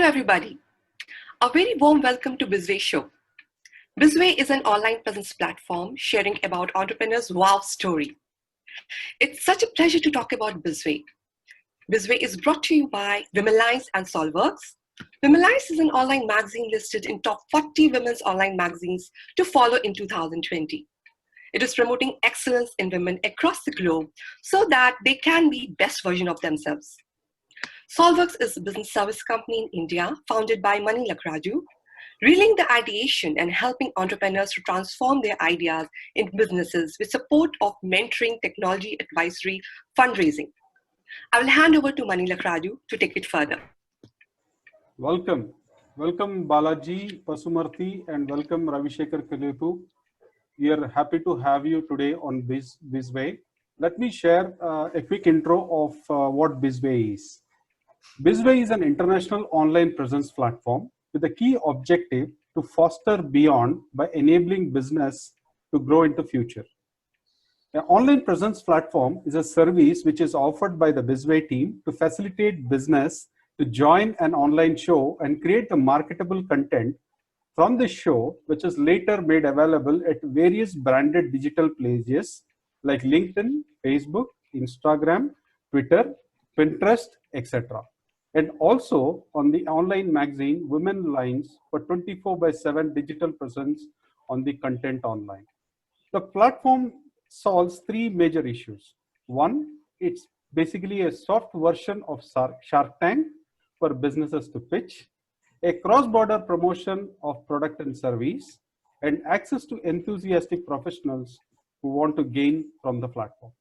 Hello everybody. A very warm welcome to Bizway Show. Bizway is an online presence platform sharing about entrepreneurs' wow story. It's such a pleasure to talk about Bizway. Bizway is brought to you by Womenlize and Solveworks. Womenlize is an online magazine listed in top 40 women's online magazines to follow in 2020. It is promoting excellence in women across the globe so that they can be best version of themselves. Solveworks is a business service company in India founded by Mani Lakraju, reeling the ideation and helping entrepreneurs to transform their ideas into businesses with support of mentoring, technology advisory, fundraising. I will hand over to Mani Lakraju to take it further. Welcome. Welcome Balaji Pasumarthy and welcome Ravishekar Kalepu. We are happy to have you today on Bizway. Let me share a quick intro of what Bizway is. Bizway is an international online presence platform with a key objective to foster beyond by enabling business to grow into future. An online presence platform is a service which is offered by the Bizway team to facilitate business to join an online show and create the marketable content from the show, which is later made available at various branded digital places like LinkedIn, Facebook, Instagram, Twitter, Pinterest, etc. And also on the online magazine Womenlize for 24/7 digital presence on the content online. The platform solves three major issues. One, it's basically a soft version of Shark Tank for businesses to pitch, a cross-border promotion of product and service, and access to enthusiastic professionals who want to gain from the platform.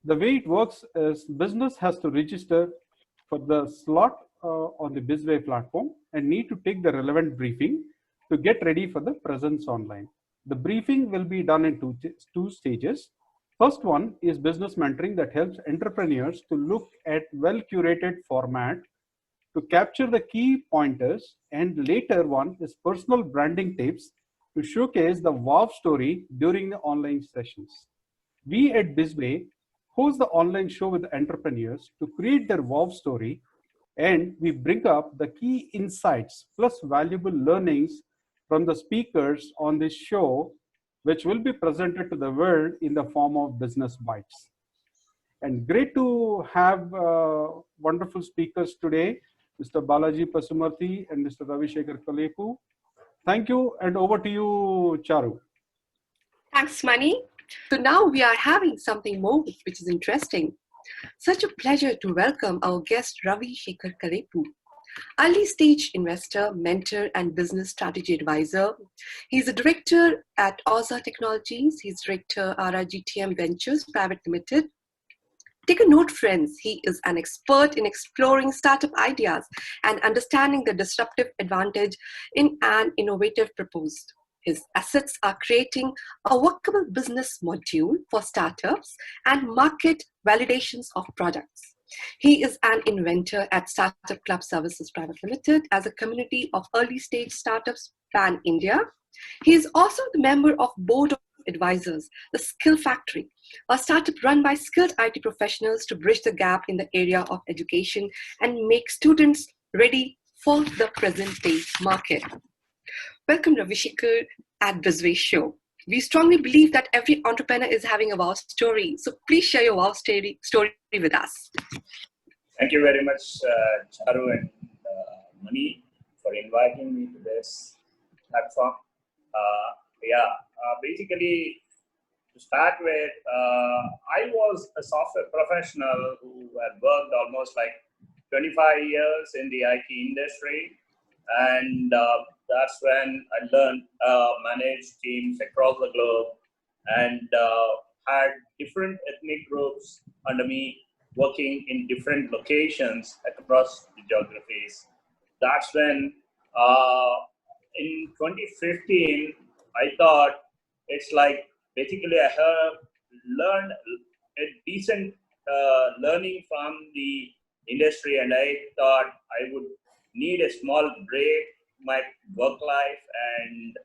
The way it works is business has to register for the slot on the Bizway platform and need to take the relevant briefing to get ready for the presence online. The briefing will be done in two stages. First one is business mentoring that helps entrepreneurs to look at well-curated format to capture the key pointers, and later one is personal branding tips to showcase the wow story during the online sessions. We at Bizway host the online show with the entrepreneurs to create their wow story, and we bring up the key insights plus valuable learnings from the speakers on this show, which will be presented to the world in the form of business bites. And great to have wonderful speakers today, Mr. Balaji Pasumarthy and Mr. Ravishekar Kalepu. Thank you, and over to you, Charu. Thanks, Mani. So now we are having something more which is interesting. Such a pleasure to welcome our guest Ravishekar Kalepu, early stage investor, mentor, and business strategy advisor. He's a director at Auza Technologies. He's director RRGTM Ventures Private Limited. Take a note, friends, he is an expert in exploring startup ideas and understanding the disruptive advantage in an innovative proposed. His assets are creating a workable business module for startups and market validations of products. He is an inventor at Startup Club Services Private Limited as a community of early stage startups pan India. He is also the member of Board of Advisors, the Skill Factory, a startup run by skilled IT professionals to bridge the gap in the area of education and make students ready for the present day market. Welcome, Ravishekar, at Bizway Show. We strongly believe that every entrepreneur is having a wow story. So please share your wow story with us. Thank you very much, Charu and Mani, for inviting me to this platform. Basically, to start with, I was a software professional who had worked almost like 25 years in the IT industry. And that's when I learned manage teams across the globe and had different ethnic groups under me working in different locations across the geographies. That's when in 2015, I thought it's like basically I have learned a decent learning from the industry, and I thought I would need a small break my work life, and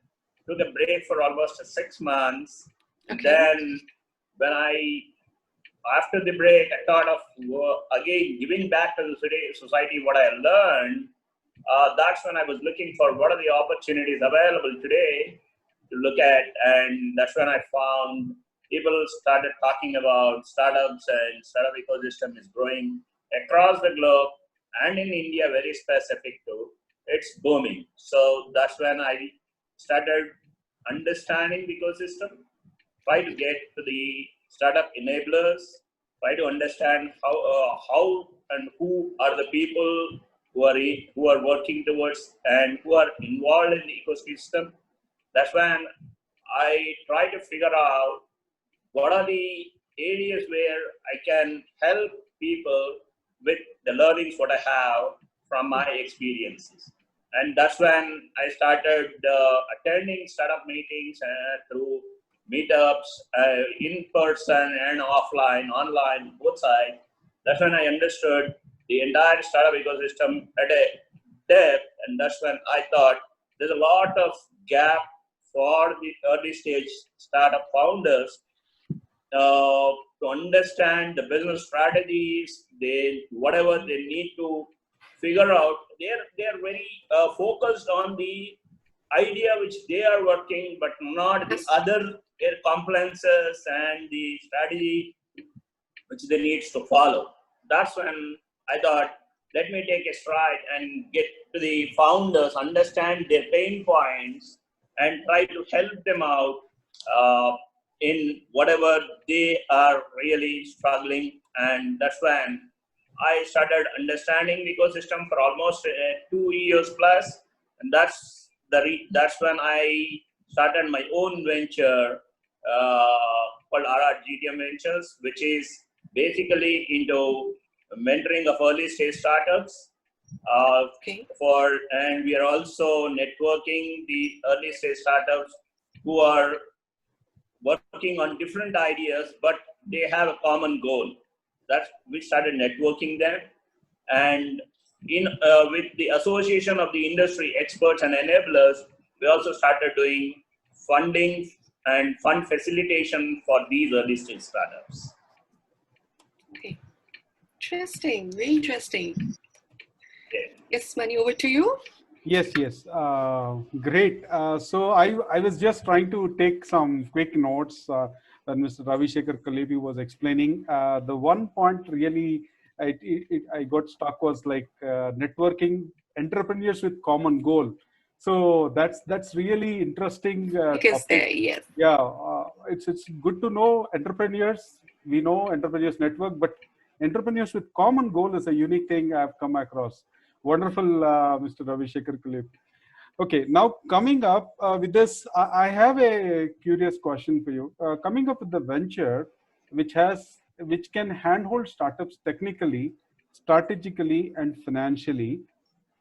took a break for almost 6 months. Okay. Then when I after the break, I thought of again giving back to the society what I learned. That's when I was looking for what are the opportunities available today to look at, and that's when I found people started talking about startups, and startup ecosystem is growing across the globe and in India, very specific too. It's booming. So that's when I started understanding the ecosystem, try to get to the startup enablers, try to understand how and who are the people who are working towards and who are involved in the ecosystem. That's when I try to figure out what are the areas where I can help people with the learnings what I have from my experiences. And that's when I started attending startup meetings through meetups, in person and offline, online, both sides. That's when I understood the entire startup ecosystem at a depth, and that's when I thought there's a lot of gap for the early stage startup founders to understand the business strategies, they whatever they need to figure out. They're very focused on the idea which they are working, but not the other their compliances and the strategy which they needs to follow. That's when I thought, let me take a stride and get to the founders, understand their pain points, and try to help them out uh, in whatever they are really struggling. And that's when I started understanding the ecosystem for almost 2 years plus, and that's when I started my own venture called RRGTM Ventures, which is basically into mentoring of early stage startups. Okay. And we are also networking the early stage startups who are working on different ideas, but they have a common goal. That's we started networking them, and in with the association of the industry experts and enablers, we also started doing funding and fund facilitation for these early stage startups. Okay. Interesting. Very interesting. Yeah. Yes, Mani, over to you. Yes, yes. Great. So I was just trying to take some quick notes when Mr. Ravi Shekhar Kalepu was explaining. The one point really I got stuck was like networking entrepreneurs with common goal. So that's really interesting Because topic. yes. Yeah, it's good to know entrepreneurs. We know entrepreneurs network, but entrepreneurs with common goal is a unique thing I've come across. Wonderful, Mr. Ravi Shekhar Kulip. Okay, now coming up with this, I have a curious question for you. Coming up with the venture, which can handhold startups technically, strategically, and financially,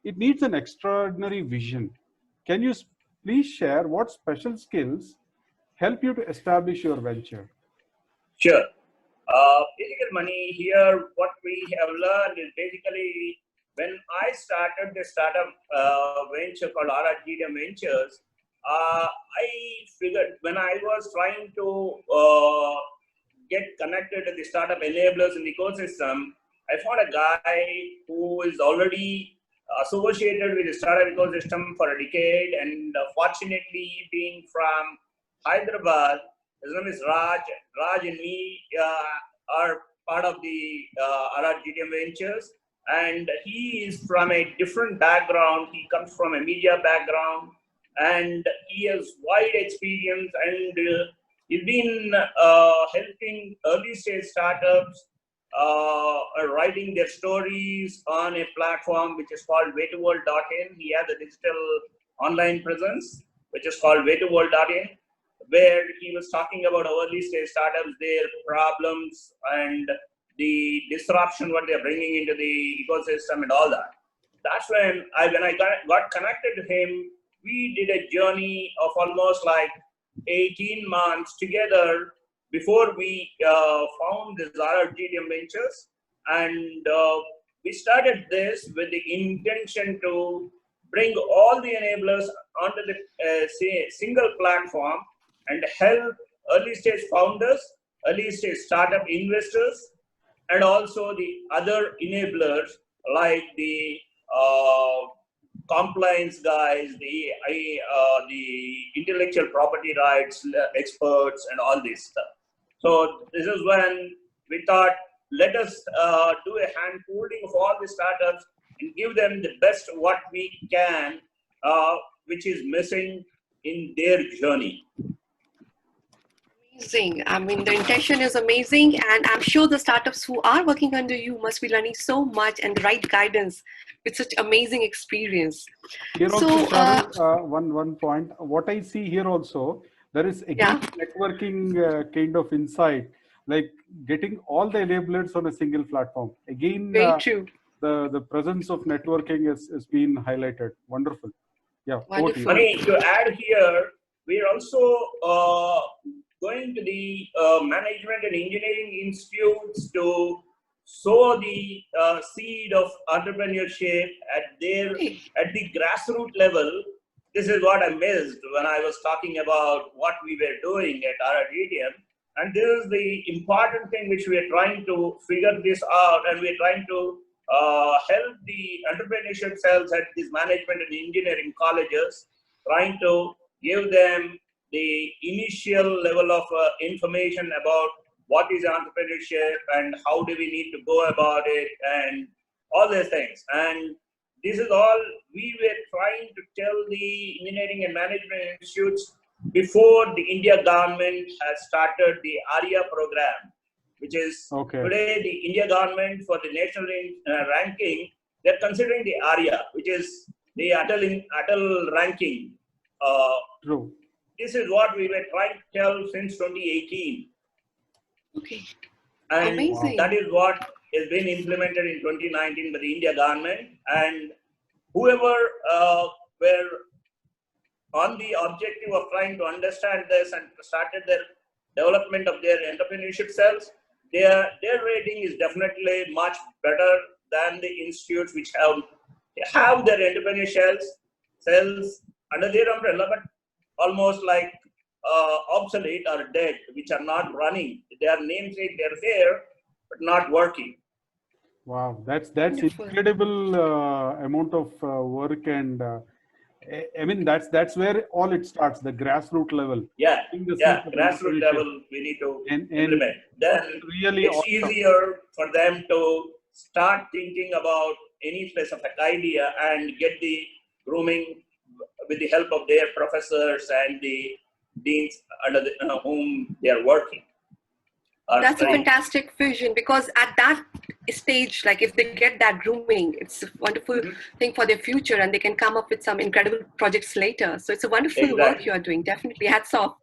it needs an extraordinary vision. Can you please share what special skills help you to establish your venture? Sure. Physical money here, what we have learned is basically when I started the startup venture called RRGTM Ventures, I figured when I was trying to get connected to the startup enablers in the ecosystem, I found a guy who is already associated with the startup ecosystem for a decade, and fortunately being from Hyderabad, his name is Raj. Raj and me are part of the RRGTM Ventures, and he is from a different background. He comes from a media background, and he has wide experience, and he's been helping early stage startups writing their stories on a platform which is called waytoworld.in. He has a digital online presence which is called waytoworld.in, where he was talking about early stage startups, their problems, and the disruption what they're bringing into the ecosystem and all that. That's when I got connected to him. We did a journey of almost like 18 months together before we found this RRGTM Ventures, and we started this with the intention to bring all the enablers onto the single platform and help early stage founders early stage startup investors, and also the other enablers like the compliance guys, the intellectual property rights experts, and all this stuff. So this is when we thought, let us do a hand holding of all the startups and give them the best what we can, which is missing in their journey. Amazing. I mean, the intention is amazing, and I'm sure the startups who are working under you must be learning so much and the right guidance with such amazing experience. Here So, also, Charu, one point. What I see here also, there is again networking kind of insight, like getting all the enablers on a single platform. Again, very true. the presence of networking has been highlighted. Wonderful. Yeah. Wonderful. Money, to add here, we are also going to the management and engineering institutes to sow the seed of entrepreneurship at the grassroots level. This is what I missed when I was talking about what we were doing at RRDTM. And this is the important thing which we are trying to figure this out, and we are trying to help the entrepreneurship cells at these management and engineering colleges, trying to give them the initial level of information about what is entrepreneurship and how do we need to go about it and all these things. And this is all we were trying to tell the engineering and management institutes before the India government has started the ARIA program, which is today the India government for the national ranking, they're considering the ARIA, which is the Atal ranking. True. This is what we were trying to tell since 2018. Okay. And amazing. That is what has been implemented in 2019 by the India government. And whoever were on the objective of trying to understand this and started their development of their entrepreneurship cells, their rating is definitely much better than the institutes which have their entrepreneurship cells under their umbrella, but almost like obsolete or dead, which are not running. Their namesake, they're there, but not working. Wow, that's incredible amount of work, and I mean that's where all it starts, the grassroots level. Yeah, grassroots level we need to implement. Then really it's easier for them to start thinking about any specific idea and get the grooming with the help of their professors and the deans under whom they are working. That's a fantastic vision, because at that stage, like if they get that grooming, it's a wonderful thing for their future, and they can come up with some incredible projects later. So it's a wonderful work you are doing. Definitely, hats off.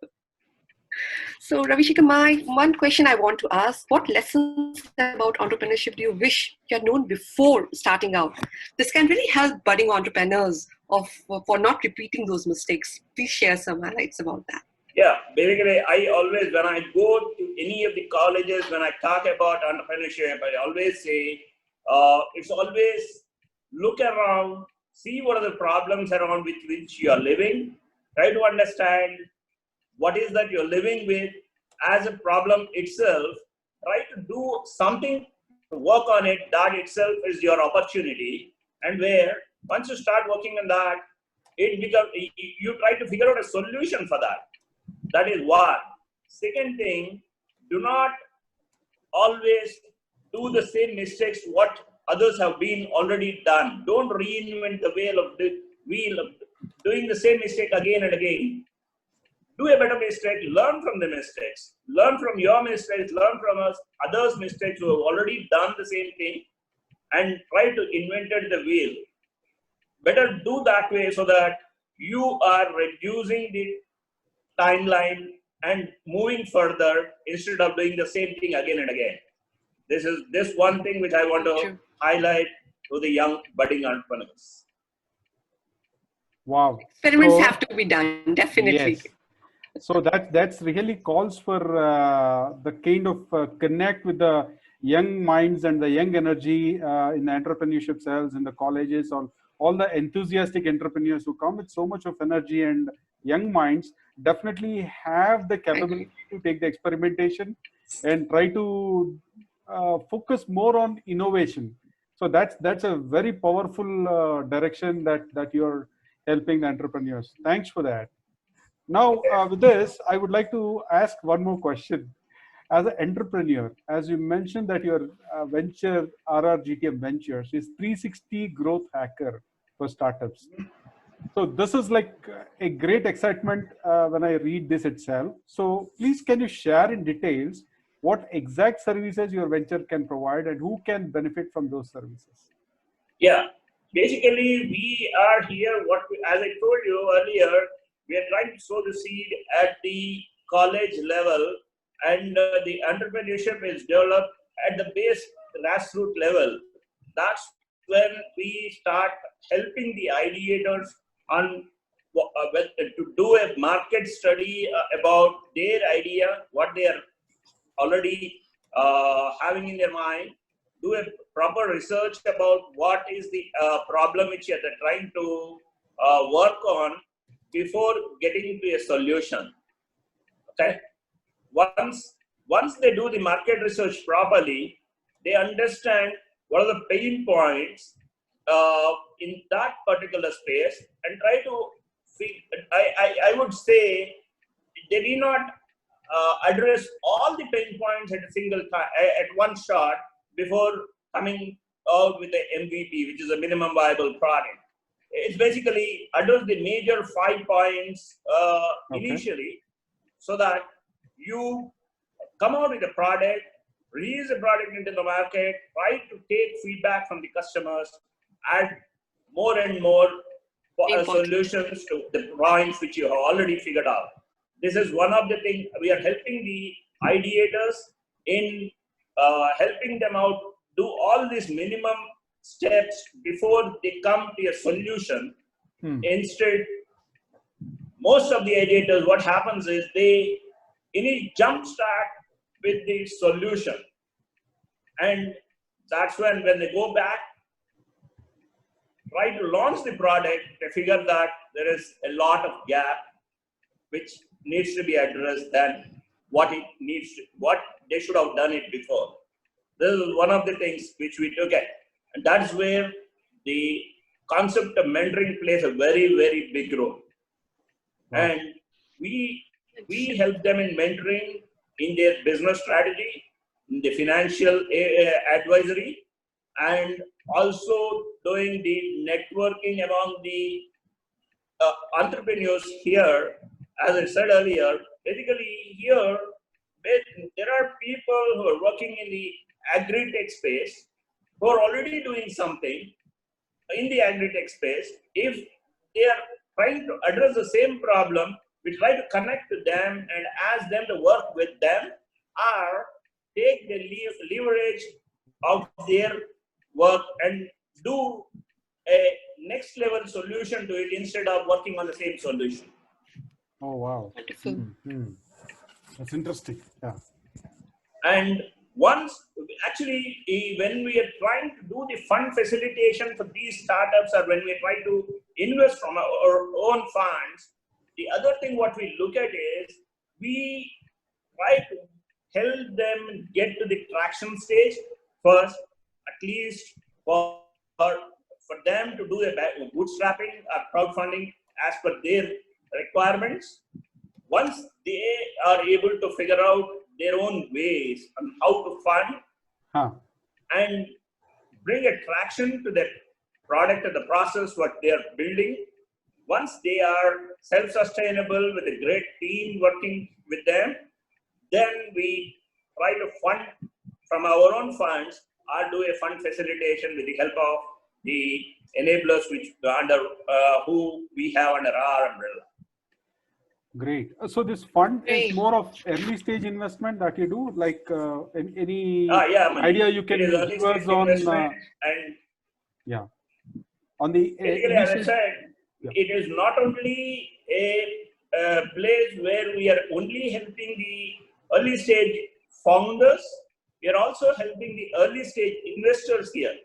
So Ravi Shekhar, my one question I want to ask: what lessons about entrepreneurship do you wish you had known before starting out? This can really help budding entrepreneurs for not repeating those mistakes. Please share some highlights about that. Yeah, basically, I always, when I go to any of the colleges, when I talk about entrepreneurship, I always say, it's always look around, see what are the problems around with which you are living, try to understand what is that you're living with as a problem itself, try to do something to work on it. That itself is your opportunity. And where, once you start working on that, you try to figure out a solution for that. That is one. Second thing, do not always do the same mistakes what others have been already done. Don't reinvent the wheel of doing the same mistake again and again. Do a better mistake, learn from the mistakes, learn from your mistakes, learn from others' mistakes who have already done the same thing, and try to invent the wheel. Better do that way so that you are reducing the timeline and moving further instead of doing the same thing again and again. This is one thing which I want to highlight to the young budding entrepreneurs. Wow. Experiments have to be done, definitely. Yes. So that's really calls for the kind of connect with the young minds and the young energy in the entrepreneurship cells in the colleges, all the enthusiastic entrepreneurs who come with so much of energy and young minds definitely have the capability to take the experimentation and try to focus more on innovation. So that's a very powerful direction that you're helping the entrepreneurs. Thanks for that. Now, with this, I would like to ask one more question. As an entrepreneur, as you mentioned that your venture, RRGTM Ventures, is 360 growth hacker for startups. So this is like a great excitement when I read this itself. So please, can you share in details what exact services your venture can provide and who can benefit from those services? Yeah, basically we are here. As I told you earlier, we are trying to sow the seed at the college level, and the entrepreneurship is developed at the base grassroots level. That's when we start helping the ideators on to do a market study about their idea, what they are already having in their mind, do a proper research about what is the problem which they're trying to work on before getting to a solution. Okay, once they do the market research properly, they understand what are the pain points in that particular space and try to I would say they did not address all the pain points at a single time, at one shot, before coming out with the MVP, which is a minimum viable product. It's basically address the major 5 points initially, so that you come out with a product, release the product into the market, try to take feedback from the customers, add more and more solutions to the points which you have already figured out. This is one of the things we are helping the ideators in helping them out do all these minimum steps before they come to a solution. Instead, most of the ideators, what happens is they jump start with the solution, and that's when they go back, try to launch the product, they figure that there is a lot of gap which needs to be addressed than what they should have done it before. This is one of the things which we look at, and that's where the concept of mentoring plays a very, very big role. And we help them in mentoring in their business strategy, in the financial advisory, and also doing the networking among the entrepreneurs here. As I said earlier, basically here, there are people who are working in the agri-tech space who are already doing something in the agri-tech space. If they are trying to address the same problem, we try to connect to them and ask them to work with them or take the leverage of their work and do a next level solution to it instead of working on the same solution. Oh, wow. Wonderful. That's interesting. Yeah. And actually, when we are trying to do the fund facilitation for these startups, or when we try to invest from our own funds, the other thing what we look at is we try to help them get to the traction stage first, at least for them to do a bootstrapping or crowdfunding as per their requirements. Once they are able to figure out their own ways on how to fund and bring a traction to the product or the process what they are building, once they are self-sustainable with a great team working with them, then we try to fund from our own funds or do a fund facilitation with the help of the enablers which under who we have under our umbrella. Great. So this fund is more of early stage investment that you do, like any idea you can give us on on the as I said, it is not only a place where we are only helping the early stage founders, we are also helping the early stage investors here.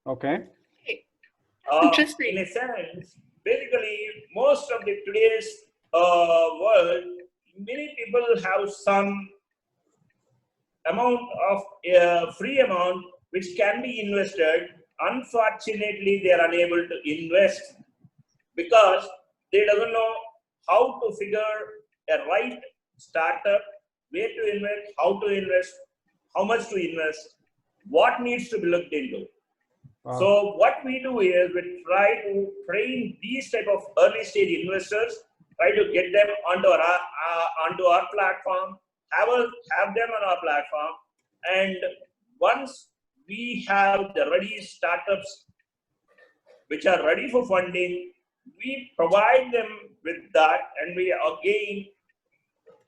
Okay. Interesting. In a sense, basically, most of the today's world, many people have some amount of free amount which can be invested. Unfortunately, they are unable to invest because they doesn't know how to figure a right startup, where to invest, how to invest, how much to invest, what needs to be looked into. Wow. So what we do is we try to train these type of early stage investors, try to get them onto our platform, have them on our platform, and once we have the ready startups which are ready for funding, we provide them with that, and we again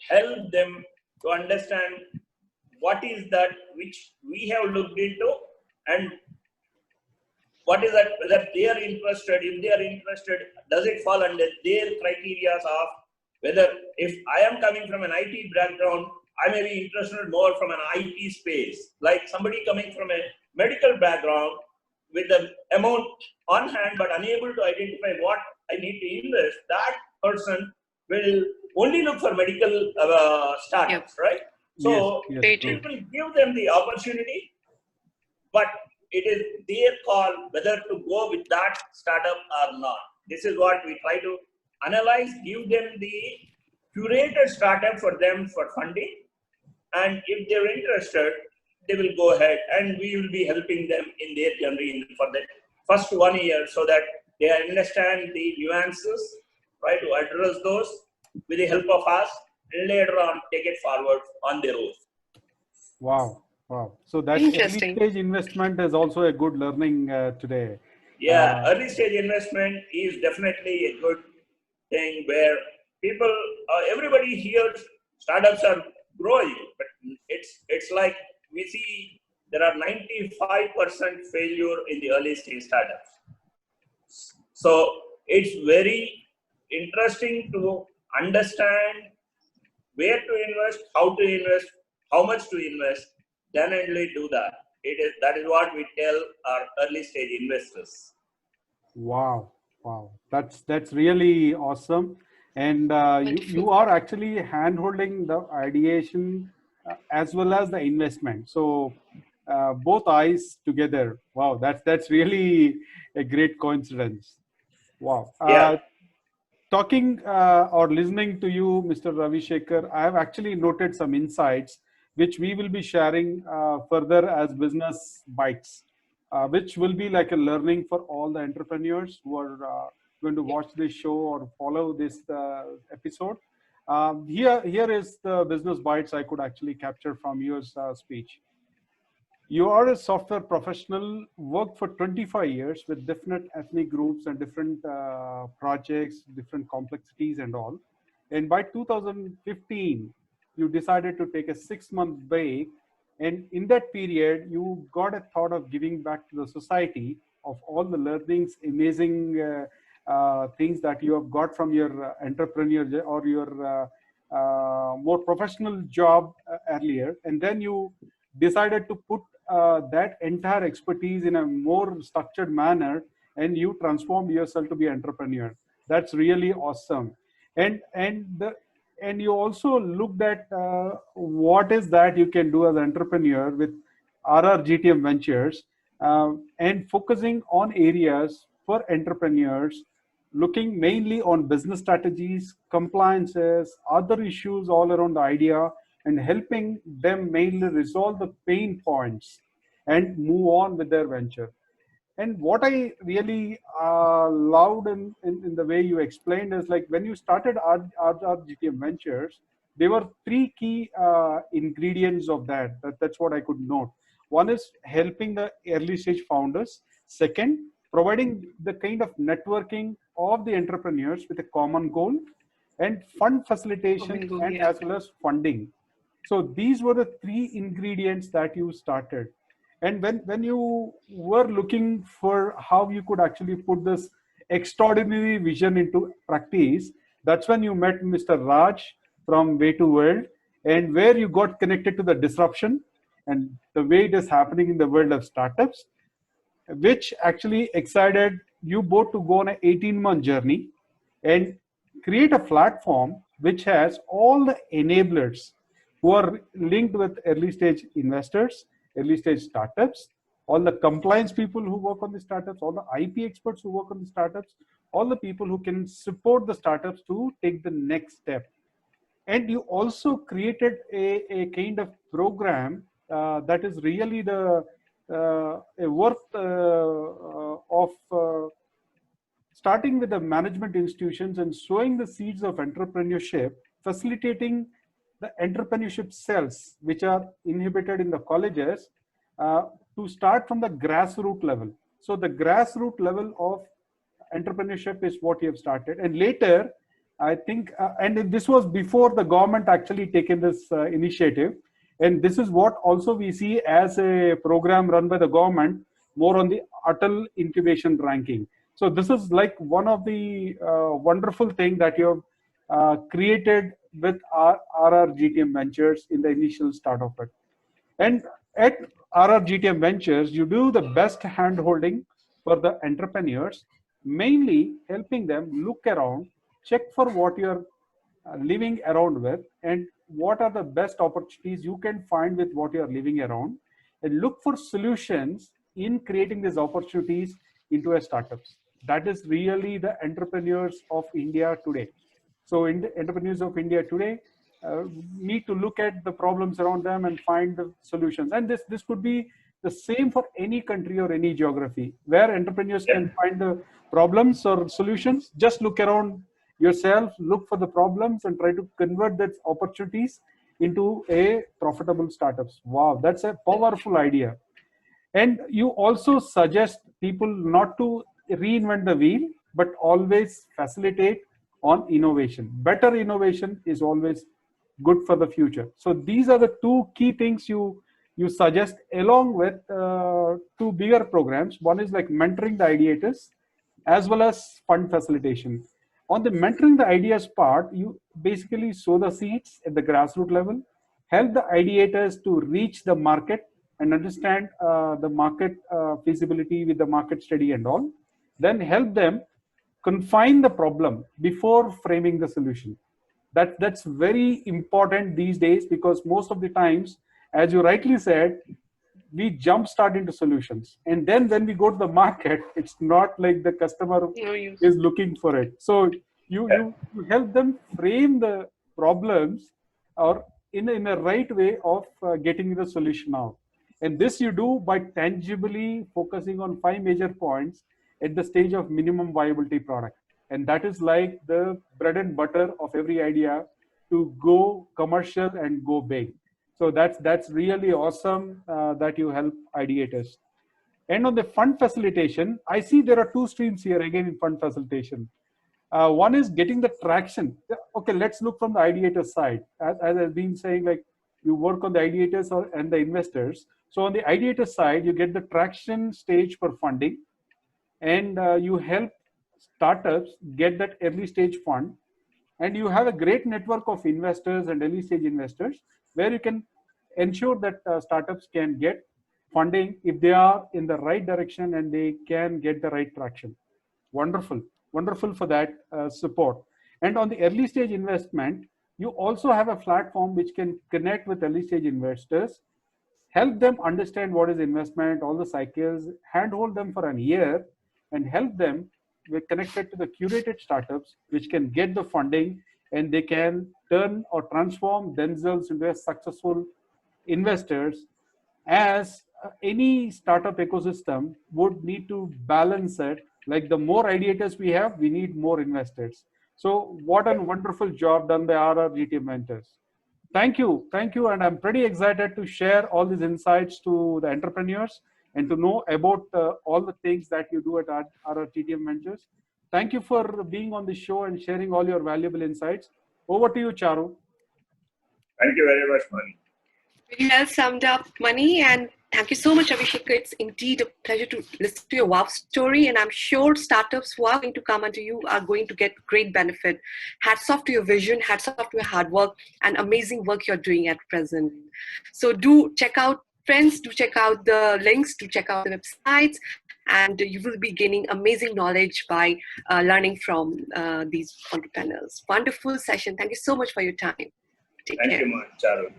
help them to understand what is that which we have looked into, and what is that, whether they are interested. If they are interested, does it fall under their criteria of whether, if I am coming from an IT background, I may be interested more from an IT space. Like somebody coming from a medical background with the amount on hand but unable to identify what I need to invest, that person will only look for medical startups, right? So Yes, Very we true. will give them the opportunity, but it is their call whether to go with that startup or not. This is what we try to analyze, give them the curated startup for them for funding, and if they're interested, they will go ahead, and we will be helping them in their journey for the first 1 year so that they understand the nuances, try to address those with the help of us, and later on take it forward on their own. wow, wow. So that early Interesting. stage investment is also a good learning today. Yeah, early stage investment is definitely a good thing where people, everybody here, startups are growing, but it's like we see there are 95% failure in the early stage startups. So it's very interesting to understand where to invest, how to invest, how much to invest, then only do that. That is what we tell our early stage investors. Wow, wow, that's really awesome. And you Wonderful. are actually hand-holding the ideation as well as the investment. So both eyes together. Wow, that's really a great coincidence. Wow. Yeah. Talking or listening to you, Mr. Ravi Shekhar, I have actually noted some insights which we will be sharing further as business bites, which will be like a learning for all the entrepreneurs who are going to watch this show or follow this episode. Here is the business bites I could actually capture from your speech. You are a software professional, worked for 25 years with different ethnic groups and different projects, different complexities and all. And by 2015, you decided to take a 6-month break. And in that period, you got a thought of giving back to the society of all the learnings, amazing things that you have got from your entrepreneur or your more professional job earlier. And then you decided to put that entire expertise in a more structured manner, and you transformed yourself to be an entrepreneur. That's really awesome. And you also looked at what is that you can do as an entrepreneur with RRGTM Ventures, and focusing on areas for entrepreneurs, looking mainly on business strategies, compliances, other issues all around the idea, and helping them mainly resolve the pain points and move on with their venture. And what I really loved in the way you explained is like when you started RGTM Ventures, there were three key ingredients of that. That's what I could note. One is helping the early stage founders. Second, providing the kind of networking of the entrepreneurs with a common goal, and fund facilitation, Common goal, and yeah. as well as funding. So these were the three ingredients that you started. And when you were looking for how you could actually put this extraordinary vision into practice, that's when you met Mr. Raj from Way to World, and where you got connected to the disruption and the way it is happening in the world of startups, which actually excited you both to go on an 18-month journey and create a platform which has all the enablers who are linked with early stage investors, early stage startups, all the compliance people who work on the startups, all the IP experts who work on the startups, all the people who can support the startups to take the next step. And you also created a kind of program that is really the a worth of starting with the management institutions and sowing the seeds of entrepreneurship, facilitating the entrepreneurship cells which are inhibited in the colleges to start from the grassroots level. So the grassroots level of entrepreneurship is what you have started, and later I think, and this was before the government actually taken this initiative, and this is what also we see as a program run by the government, more on the Atal incubation ranking. So this is like one of the wonderful thing that you have created with RRGTM Ventures in the initial start of it. And at RRGTM Ventures, you do the best handholding for the entrepreneurs, mainly helping them look around, check for what you're living around with, and what are the best opportunities you can find with what you're living around, and look for solutions in creating these opportunities into a startups. That is really the entrepreneurs of India today. So in the entrepreneurs of India today need to look at the problems around them and find the solutions. And this could be the same for any country or any geography where entrepreneurs can find the problems or solutions. Just look around yourself, look for the problems and try to convert that opportunities into a profitable startups. Wow, that's a powerful idea. And you also suggest people not to reinvent the wheel, but always facilitate on innovation. Better innovation is always good for the future. So these are the two key things you suggest, along with two bigger programs. One is like mentoring the ideators, as well as fund facilitation. On the mentoring the ideas part, you basically sow the seeds at the grassroots level, help the ideators to reach the market and understand the market feasibility with the market study and all, then help them confine the problem before framing the solution. That's very important these days, because most of the times, as you rightly said, we jump start into solutions, and then when we go to the market, it's not like the customer is looking for it. So you help them frame the problems or in a right way of getting the solution out. And this you do by tangibly focusing on 5 major points at the stage of minimum viability product. And that is like the bread and butter of every idea to go commercial and go big. So that's really awesome that you help ideators. And on the fund facilitation, I see there are two streams here again in fund facilitation. One is getting the traction. Okay, let's look from the ideator side. As I've been saying, like you work on the ideators and the investors. So on the ideator side, you get the traction stage for funding, and you help startups get that early stage fund, and you have a great network of investors and early stage investors where you can ensure that startups can get funding if they are in the right direction and they can get the right traction. Wonderful, wonderful for that support. And on the early stage investment, you also have a platform which can connect with early stage investors, help them understand what is investment, all the cycles, handhold them for a year, and help them with connected to the curated startups which can get the funding, and they can turn or transform themselves into a successful investors. As any startup ecosystem would need to balance it, like the more ideators we have, we need more investors. So what a wonderful job done by RRGTM Ventures. Thank you, and I'm pretty excited to share all these insights to the entrepreneurs and to know about all the things that you do at RRGTM Ventures. Thank you for being on the show and sharing all your valuable insights. Over to you, Charu. Thank you very much, Mani. Very well summed up, Mani, and thank you so much, Abhishek. It's indeed a pleasure to listen to your wow story, and I'm sure startups who are going to come under you are going to get great benefit. Hats off to your vision, hats off to your hard work, and amazing work you're doing at present. So do check out, friends, do check out the links, do check out the websites, and you will be gaining amazing knowledge by learning from these entrepreneurs. Wonderful session. Thank you so much for your time. Take Thank care. you much, Charu.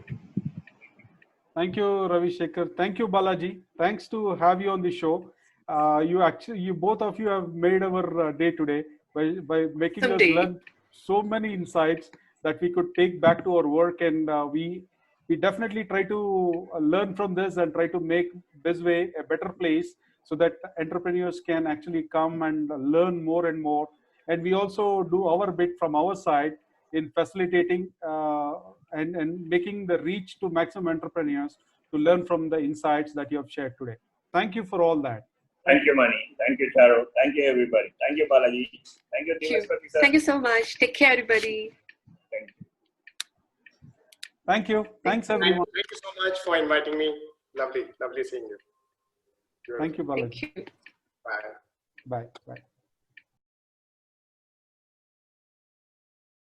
Thank you, Ravi Shekhar. Thank you, Balaji. Thanks to have you on the show. You both of you have made our day today by making us Someday. learn so many insights that we could take back to our work, and we definitely try to learn from this and try to make Bizway a better place so that entrepreneurs can actually come and learn more and more. And we also do our bit from our side in facilitating and making the reach to maximum entrepreneurs to learn from the insights that you have shared today. Thank you for all that. Thank you, Mani. Thank you, Charu. Thank you, everybody. Thank you, Balaji. Thank you, Team Expertise. Thank you so much. Take care, everybody. Thank you. Thank you. Thanks, everyone. Thank you so much for inviting me. Lovely seeing you. Thank you, Balaji. Thank you. Bye. Bye. Bye.